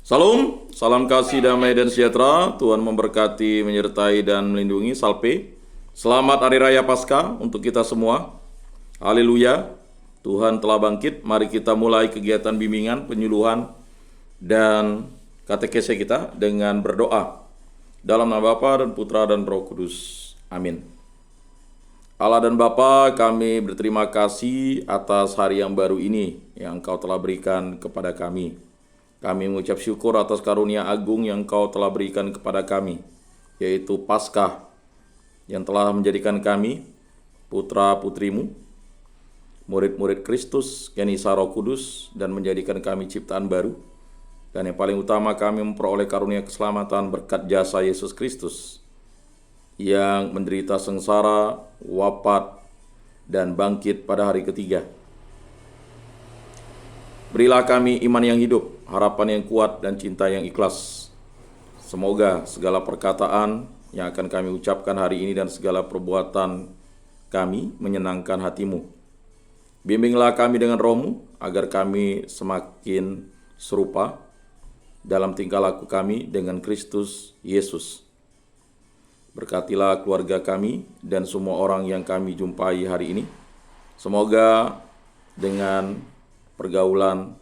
Salam, salam kasih, damai, dan sejahtera. Tuhan memberkati, menyertai, dan melindungi. Salpe. Selamat Hari Raya Paskah untuk kita semua. Haleluya. Tuhan telah bangkit. Mari kita mulai kegiatan bimbingan, penyuluhan, dan katekese kita dengan berdoa. Dalam nama Bapa dan Putra dan Roh Kudus. Amin. Allah dan Bapa, kami berterima kasih atas hari yang baru ini yang Engkau telah berikan kepada kami. Kami mengucap syukur atas karunia agung yang Engkau telah berikan kepada kami, yaitu Paskah yang telah menjadikan kami putra-putrimu, murid-murid Kristus, Kenisa Roh Kudus, dan menjadikan kami ciptaan baru. Dan yang paling utama, kami memperoleh karunia keselamatan berkat jasa Yesus Kristus yang menderita sengsara, wafat, dan bangkit pada hari ketiga. Berilah kami iman yang hidup, harapan yang kuat, dan cinta yang ikhlas. Semoga segala perkataan yang akan kami ucapkan hari ini dan segala perbuatan kami menyenangkan hati-Mu. Bimbinglah kami dengan Roh-Mu, agar kami semakin serupa dalam tingkah laku kami dengan Kristus Yesus. Berkatilah keluarga kami dan semua orang yang kami jumpai hari ini. Semoga dengan pergaulan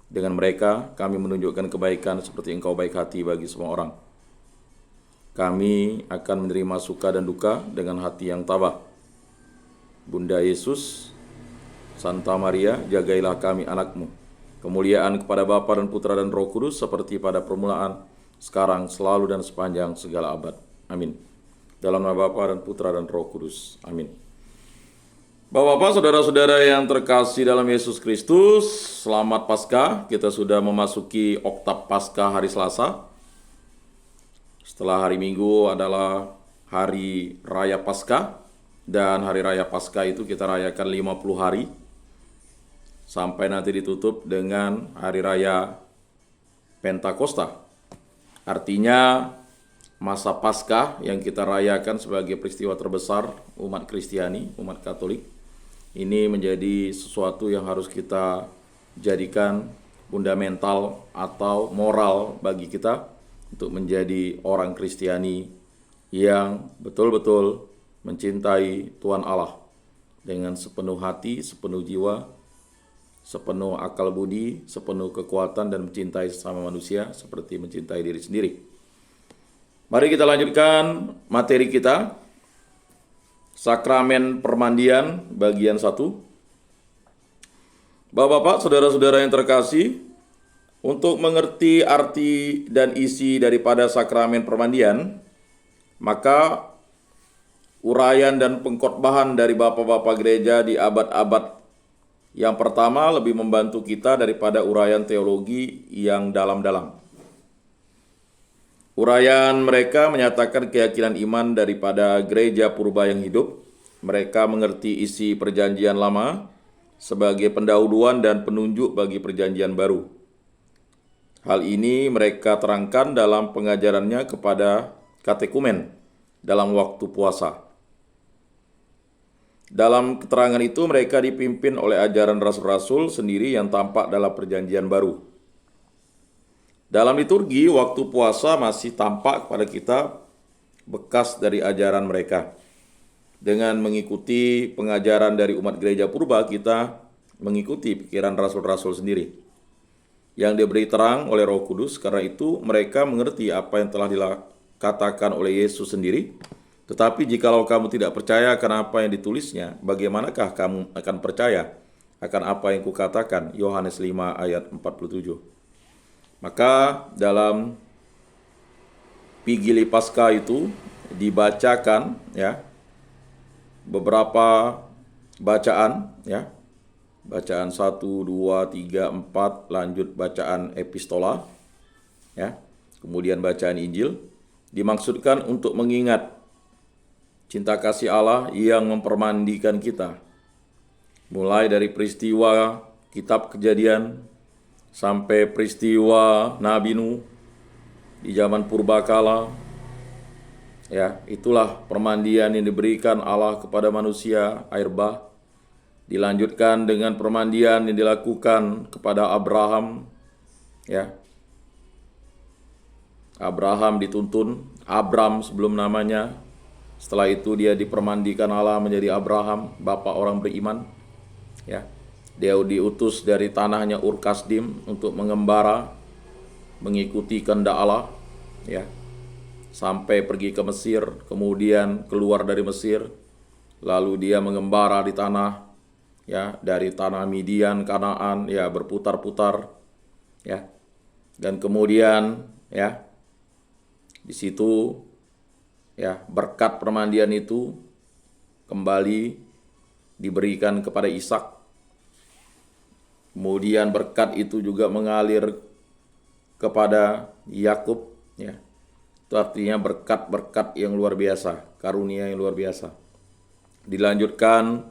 dengan mereka, kami menunjukkan kebaikan seperti Engkau baik hati bagi semua orang. Kami akan menerima suka dan duka dengan hati yang tabah. Bunda Yesus, Santa Maria, jagailah kami anak-Mu. Kemuliaan kepada Bapa dan Putra dan Roh Kudus, seperti pada permulaan, sekarang, selalu, dan sepanjang segala abad. Amin. Dalam nama Bapa dan Putra dan Roh Kudus. Amin. Bapak-bapak, saudara-saudara yang terkasih dalam Yesus Kristus, selamat Paskah. Kita sudah memasuki oktav Paskah hari Selasa. Setelah hari Minggu adalah hari Raya Paskah, dan hari Raya Paskah itu kita rayakan 50 hari, sampai nanti ditutup dengan hari Raya Pentakosta. Artinya masa Paskah yang kita rayakan sebagai peristiwa terbesar umat Kristiani, umat Katolik. Ini menjadi sesuatu yang harus kita jadikan fundamental atau moral bagi kita untuk menjadi orang Kristiani yang betul-betul mencintai Tuhan Allah dengan sepenuh hati, sepenuh jiwa, sepenuh akal budi, sepenuh kekuatan, dan mencintai sesama manusia seperti mencintai diri sendiri. Mari kita lanjutkan materi kita. Sakramen permandian bagian 1. Bapak-bapak, saudara-saudara yang terkasih, untuk mengerti arti dan isi daripada sakramen permandian, maka uraian dan pengkhotbahan dari bapak-bapak gereja di abad-abad yang pertama lebih membantu kita daripada uraian teologi yang dalam-dalam. Uraian mereka menyatakan keyakinan iman daripada gereja purba yang hidup. Mereka mengerti isi perjanjian lama sebagai pendahuluan dan penunjuk bagi perjanjian baru. Hal ini mereka terangkan dalam pengajarannya kepada katekumen dalam waktu puasa. Dalam keterangan itu mereka dipimpin oleh ajaran rasul-rasul sendiri yang tampak dalam perjanjian baru. Dalam liturgi, waktu puasa masih tampak kepada kita bekas dari ajaran mereka. Dengan mengikuti pengajaran dari umat gereja purba, kita mengikuti pikiran rasul-rasul sendiri yang diberi terang oleh Roh Kudus. Karena itu mereka mengerti apa yang telah dikatakan oleh Yesus sendiri. Tetapi jikalau kamu tidak percaya akan apa yang ditulisnya, bagaimanakah kamu akan percaya akan apa yang kukatakan? Yohanes 5 ayat 47. Maka dalam Pigili Paskah itu dibacakan beberapa bacaan bacaan 1, 2, 3, 4, lanjut bacaan epistola kemudian bacaan Injil, dimaksudkan untuk mengingat cinta kasih Allah yang mempermandikan kita mulai dari peristiwa kitab Kejadian sampai peristiwa Nabi Nuh di zaman purbakala. Itulah permandian yang diberikan Allah kepada manusia, air bah. Dilanjutkan dengan permandian yang dilakukan kepada Abraham, Abraham dituntun, Abram sebelum namanya. Setelah itu dia dipermandikan Allah menjadi Abraham, bapak orang beriman. Ya, dia diutus dari tanahnya Ur Kasdim untuk mengembara, mengikuti kehendak Allah. Ya, sampai pergi ke Mesir, kemudian keluar dari Mesir, lalu dia mengembara di tanah, ya, dari tanah Midian, Kanaan, ya, berputar-putar, ya, dan kemudian, ya, di situ, ya, berkat permandian itu kembali diberikan kepada Ishak. Kemudian berkat itu juga mengalir kepada Yakub, ya. Itu artinya berkat-berkat yang luar biasa, karunia yang luar biasa. Dilanjutkan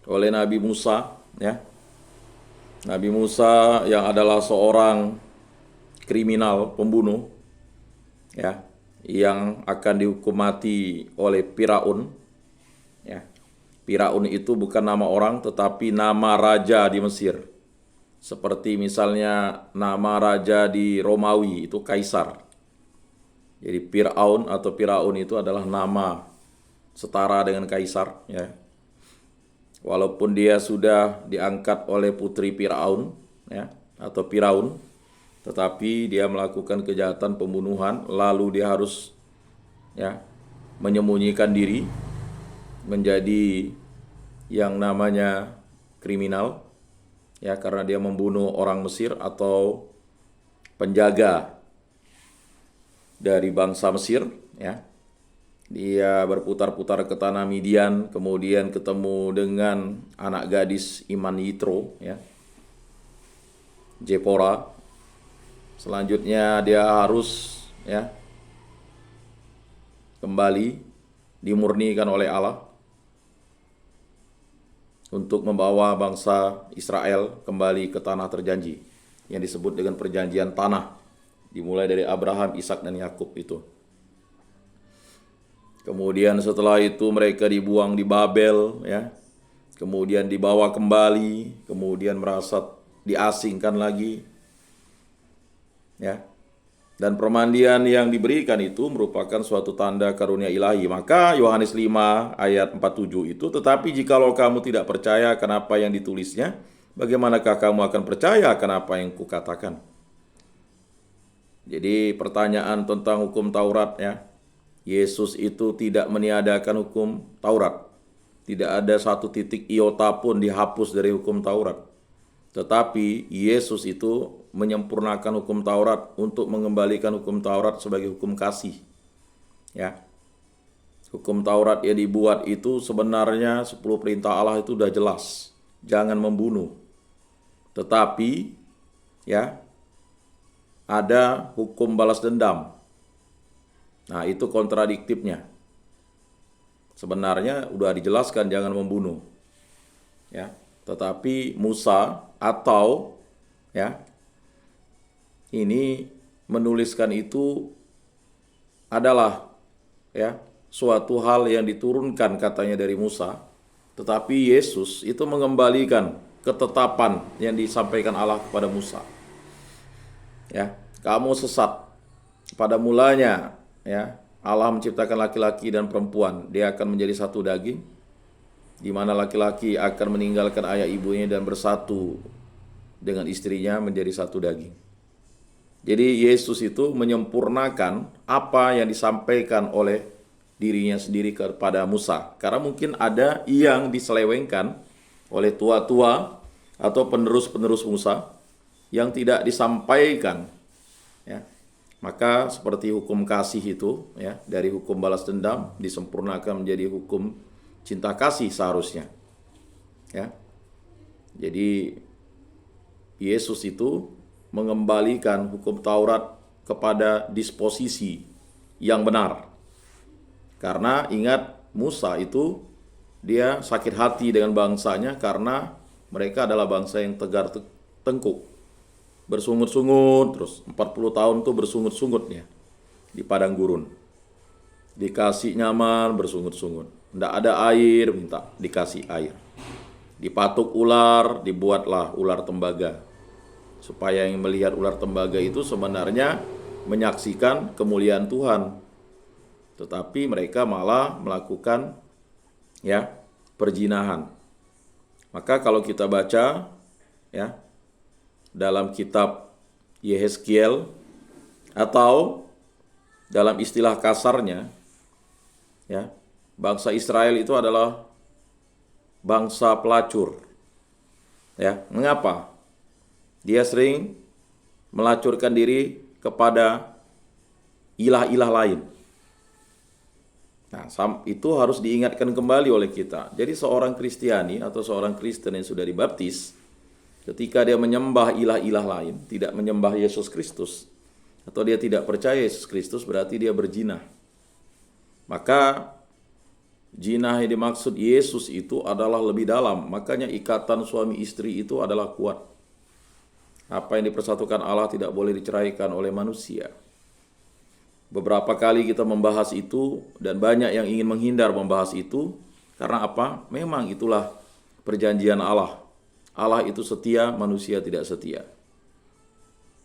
oleh Nabi Musa, ya. Nabi Musa yang adalah seorang kriminal, pembunuh, ya, yang akan dihukum mati oleh Firaun. Ya. Firaun itu bukan nama orang, tetapi nama raja di Mesir. Seperti misalnya nama raja di Romawi itu Kaisar. Jadi Firaun atau Firaun itu adalah nama setara dengan Kaisar, ya. Walaupun dia sudah diangkat oleh putri Firaun, ya, atau Firaun, tetapi dia melakukan kejahatan pembunuhan, lalu dia harus, ya, menyembunyikan diri menjadi yang namanya kriminal, ya, karena dia membunuh orang Mesir atau penjaga dari bangsa Mesir, ya. Dia berputar-putar ke tanah Midian, kemudian ketemu dengan anak gadis Iman Yitro, ya, Jepora. Selanjutnya dia harus, ya, kembali dimurnikan oleh Allah untuk membawa bangsa Israel kembali ke tanah terjanji yang disebut dengan perjanjian tanah, dimulai dari Abraham, Ishak, dan Yakub itu. Kemudian setelah itu mereka dibuang di Babel, ya. Kemudian dibawa kembali, kemudian merasa diasingkan lagi, ya. Dan permandian yang diberikan itu merupakan suatu tanda karunia ilahi. Maka Yohanes 5 ayat 47 itu, tetapi jikalau kamu tidak percaya akan apa yang ditulisnya, bagaimanakah kamu akan percaya akan apa yang kukatakan? Jadi pertanyaan tentang hukum Taurat, ya. Yesus itu tidak meniadakan hukum Taurat. Tidak ada satu titik iota pun dihapus dari hukum Taurat. Tetapi Yesus itu menyempurnakan hukum Taurat untuk mengembalikan hukum Taurat sebagai hukum kasih. Ya. Hukum Taurat yang dibuat itu sebenarnya 10 perintah Allah itu sudah jelas. Jangan membunuh. Tetapi, ya, ada hukum balas dendam. Nah, itu kontradiktifnya. Sebenarnya udah dijelaskan jangan membunuh. Ya, tetapi Musa atau, ya, ini menuliskan itu adalah, ya, suatu hal yang diturunkan katanya dari Musa, tetapi Yesus itu mengembalikan ketetapan yang disampaikan Allah kepada Musa. Ya, kamu sesat. Pada mulanya, ya, Allah menciptakan laki-laki dan perempuan. Dia akan menjadi satu daging, di mana laki-laki akan meninggalkan ayah ibunya dan bersatu dengan istrinya menjadi satu daging. Jadi Yesus itu menyempurnakan apa yang disampaikan oleh dirinya sendiri kepada Musa. Karena mungkin ada yang diselewengkan oleh tua-tua atau penerus-penerus Musa yang tidak disampaikan, ya. Maka seperti hukum kasih itu, ya, dari hukum balas dendam disempurnakan menjadi hukum cinta kasih seharusnya. Ya. Jadi Yesus itu mengembalikan hukum Taurat kepada disposisi yang benar. Karena ingat, Musa itu dia sakit hati dengan bangsanya karena mereka adalah bangsa yang tegar tengkuk. Bersungut-sungut terus 40 tahun tuh bersungut-sungut ya di padang gurun. Dikasih nyaman bersungut-sungut. Nggak ada air, minta dikasih air. Dipatuk ular, dibuatlah ular tembaga. Supaya yang melihat ular tembaga itu sebenarnya menyaksikan kemuliaan Tuhan. Tetapi mereka malah melakukan perzinahan. Maka kalau kita baca dalam kitab Yehezkiel, atau dalam istilah kasarnya, bangsa Israel itu adalah bangsa pelacur. Mengapa? Dia sering melacurkan diri kepada ilah-ilah lain. Nah, itu harus diingatkan kembali oleh kita. Jadi seorang Kristiani atau seorang Kristen yang sudah dibaptis, ketika dia menyembah ilah-ilah lain, tidak menyembah Yesus Kristus, atau dia tidak percaya Yesus Kristus, berarti dia berzina. Maka zina yang dimaksud Yesus itu adalah lebih dalam. Makanya ikatan suami istri itu adalah kuat. Apa yang dipersatukan Allah tidak boleh diceraikan oleh manusia. Beberapa kali kita membahas itu, dan banyak yang ingin menghindar membahas itu. Karena apa? Memang itulah perjanjian Allah. Allah itu setia, manusia tidak setia.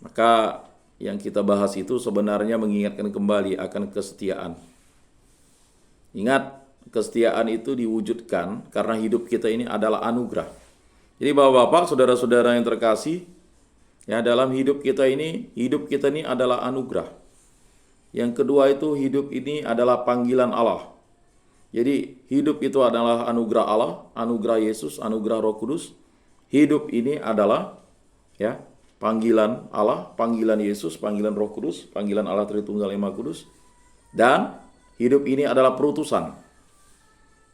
Maka yang kita bahas itu sebenarnya mengingatkan kembali akan kesetiaan. Ingat, kesetiaan itu diwujudkan karena hidup kita ini adalah anugerah. Jadi Bapak-bapak, saudara-saudara yang terkasih, dalam hidup kita ini adalah anugerah. Yang kedua itu, hidup ini adalah panggilan Allah. Jadi hidup itu adalah anugerah Allah, anugerah Yesus, anugerah Roh Kudus. Hidup ini adalah panggilan Allah, panggilan Yesus, panggilan Roh Kudus, panggilan Allah Tritunggal Yang Maha Kudus. Dan hidup ini adalah perutusan.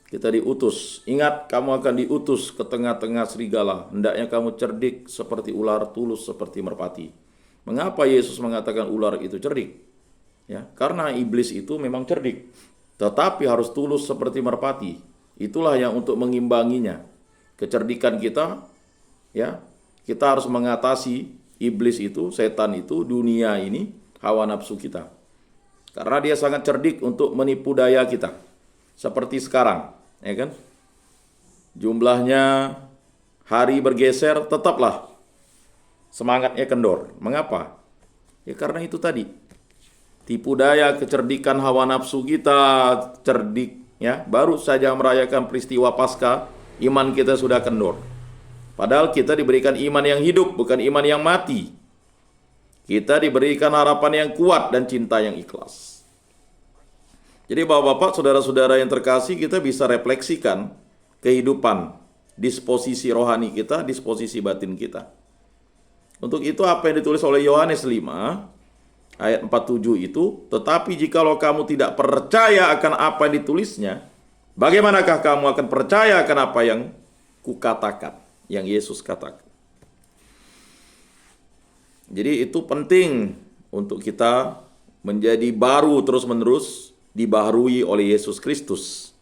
Kita diutus. Ingat, kamu akan diutus ke tengah-tengah serigala. Hendaknya kamu cerdik seperti ular, tulus seperti merpati. Mengapa Yesus mengatakan ular itu cerdik? Karena iblis itu memang cerdik, tetapi harus tulus seperti merpati. Itulah yang untuk mengimbanginya. Kecerdikan kita, kita harus mengatasi iblis itu, setan itu, dunia ini, hawa nafsu kita. Karena dia sangat cerdik untuk menipu daya kita. Seperti sekarang, jumlahnya hari bergeser, tetaplah semangatnya kendor. Mengapa? Karena itu tadi, tipu daya kecerdikan hawa nafsu kita cerdik, baru saja merayakan peristiwa Paskah, iman kita sudah kendor. Padahal kita diberikan iman yang hidup, bukan iman yang mati. Kita diberikan harapan yang kuat dan cinta yang ikhlas. Jadi Bapak-bapak, saudara-saudara yang terkasih, kita bisa refleksikan kehidupan, disposisi rohani kita, disposisi batin kita. Untuk itu apa yang ditulis oleh Yohanes 5 ayat 47 itu, tetapi jikalau kamu tidak percaya akan apa yang ditulisnya, bagaimanakah kamu akan percaya akan apa yang kukatakan, yang Yesus katakan. Jadi itu penting untuk kita menjadi baru terus-menerus, dibaharui oleh Yesus Kristus.